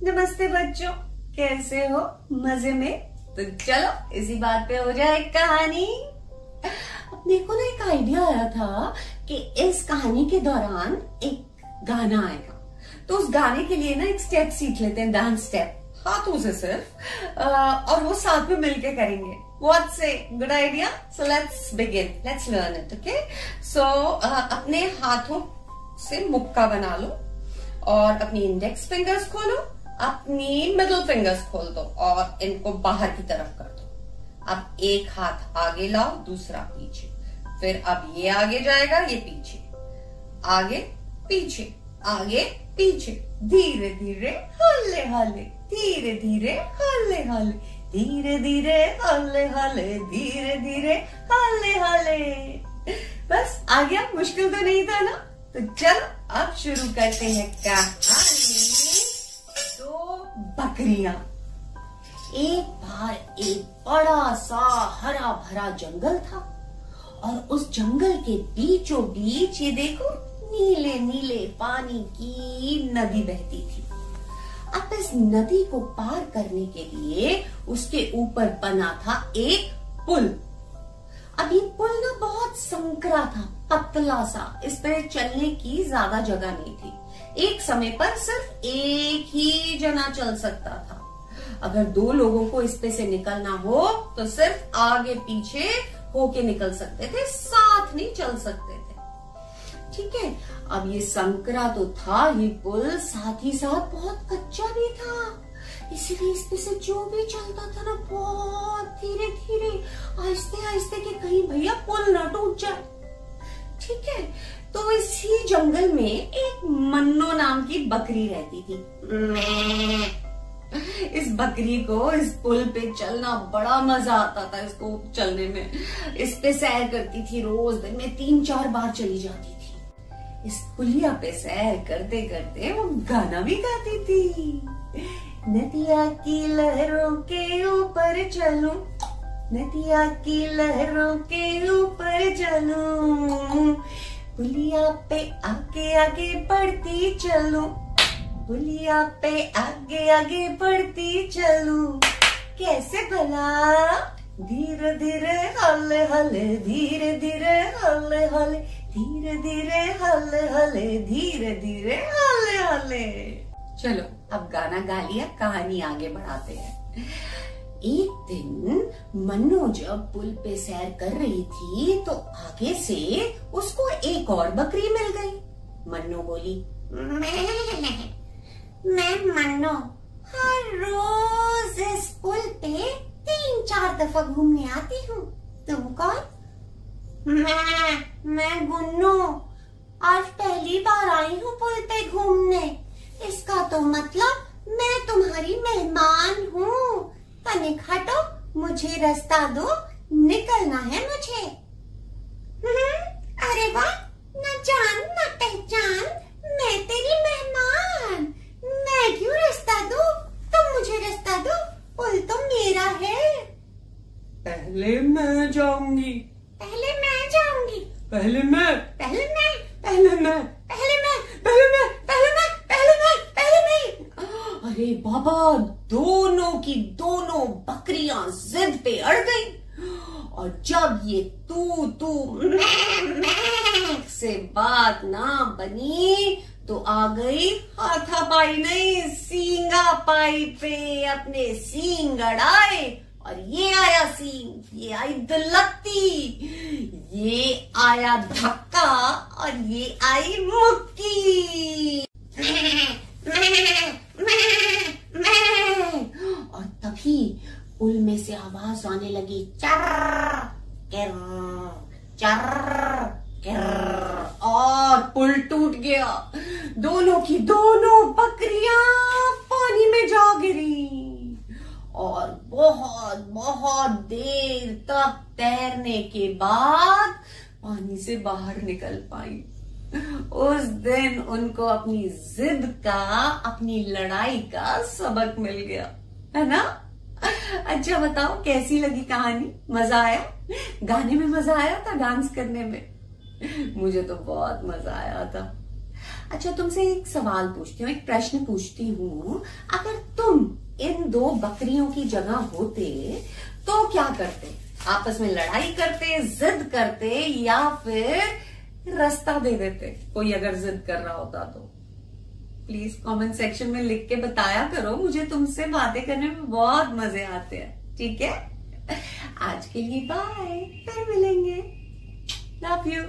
नमस्ते बच्चों, कैसे हो? मजे में? तो चलो इसी बात पे हो जाए कहानी। अपने को ना एक आइडिया आया था कि इस कहानी के दौरान एक गाना आएगा, तो उस गाने के लिए ना एक स्टेप सीख लेते हैं, डांस स्टेप, हाथों से सिर्फ, और वो साथ में मिलके करेंगे। What say? Good idea? So let's begin. Let's learn it. Okay? So अपने हाथों से मुक्का बना लो और अपनी इंडेक्स फिंगर्स खोलो, अपनी मिडिल फिंगर्स खोल दो और इनको बाहर की तरफ कर दो। अब एक हाथ आगे लाओ, दूसरा पीछे, फिर अब ये आगे जाएगा, ये पीछे, आगे पीछे, आगे पीछे, धीरे धीरे हौले हौले, धीरे धीरे हौले हौले, धीरे धीरे हौले हौले, धीरे धीरे हौले हौले। बस आ गया? मुश्किल तो नहीं था ना? तो चलो अब शुरू करते हैं कहानी। दो बकरियां। एक बार एक बड़ा सा हरा भरा जंगल था और उस जंगल के बीचों बीच ये देखो नीले नीले पानी की नदी बहती थी। अब इस नदी को पार करने के लिए उसके ऊपर बना था एक पुल। अब ये पुल ना बहुत संकरा था, पतला सा, इस पे चलने की ज्यादा जगह नहीं थी। एक समय पर सिर्फ एक ही जना चल सकता था। अगर दो लोगों को इस पे से निकलना हो तो सिर्फ आगे पीछे होके निकल सकते थे, साथ नहीं चल सकते थे। ठीक है, अब ये संकरा तो था ही पुल, साथ ही साथ बहुत कच्चा भी था, इसीलिए इस पे से जो भी चलता था ना बहुत धीरे धीरे, आहिस्ते आहिस्ते, कि कहीं भैया पुल ना टूट जाए। ठीक है, तो इसी जंगल में एक मन्नो नाम की बकरी रहती थी। इस बकरी को इस पुल पे चलना बड़ा मजा आता था, इसको चलने में। इस पे सैर करती थी, रोज दिन में 3-4 बार चली जाती थी। इस पुलिया पे सैर करते करते वो गाना भी गाती थी। नदिया की लहरों के ऊपर चलूं, नदिया की लहरों के ऊपर चलूं, पुलिया पे आगे आगे बढ़ती चलूं, पुलिया पे आगे आगे बढ़ती चलूं। कैसे भला? धीरे धीरे हौले हौले, धीरे धीरे हौले हौले, धीरे धीरे हौले हौले, धीरे धीरे हौले हौले। चलो अब गाना गा लिया, कहानी आगे बढ़ाते हैं। एक दिन मन्नो जब पुल पे सैर कर रही थी तो आगे से उसको एक और बकरी मिल गई। मन्नो बोली, मैं मन्नो हर रोज इस पुल पे 3-4 दफा घूमने आती हूँ। तुम कौन? मैं गुन्नू, आज पहली बार आई हूँ पुल पे घूमने। इसका तो मतलब मैं तुम्हारी मेहमान हूँ। तनिक हटो, मुझे रास्ता दो, निकलना है मुझे। अरे वाह, न जान न पहचान, मैं तेरी मेहमान, मैं क्यों रास्ता दूं? तुम मुझे रास्ता दो, पुल तो मेरा है। पहले मैं जाऊंगी, पहले मैं जाऊंगी, पहले मैं, पहले मैं, पहले मैं, पहले मैं, पहले मैं, पहले मैं, पहले मैं, पहले मैं। अरे बाबा, दोनों की दोनों बकरियां जिद पे अड़ गई और जब ये तू से बात ना बनी तो आ गई हाथापाई नहीं, सींगा पाई पे अपने सींग अड़ाए। और ये आया सींग, ये आई दुलत्ती, ये आया धक्का और ये आई मुक्की। और तभी पुल में से आवाज आने लगी, चर्र किर्र, चर्र किर्र, और पुल टूट गया। दोनों की दोनों बकरियां पानी में जा गिरी और बहुत बहुत देर तक तैरने के बाद पानी से बाहर निकल पाई। उस दिन उनको अपनी जिद का, अपनी लड़ाई का सबक मिल गया, है ना? अच्छा बताओ, कैसी लगी कहानी? मजा आया? गाने में मजा आया था? डांस करने में? मुझे तो बहुत मजा आया था। अच्छा, तुमसे एक सवाल पूछती हूँ, एक प्रश्न पूछती हूँ। अगर तुम इन दो बकरियों की जगह होते तो क्या करते? आपस में लड़ाई करते, जिद करते, या फिर रास्ता दे देते कोई अगर जिद कर रहा होता तो? प्लीज कमेंट सेक्शन में लिख के बताया करो, मुझे तुमसे बातें करने में बहुत मजे आते हैं। ठीक है, आज के लिए बाय, फिर मिलेंगे। Love you.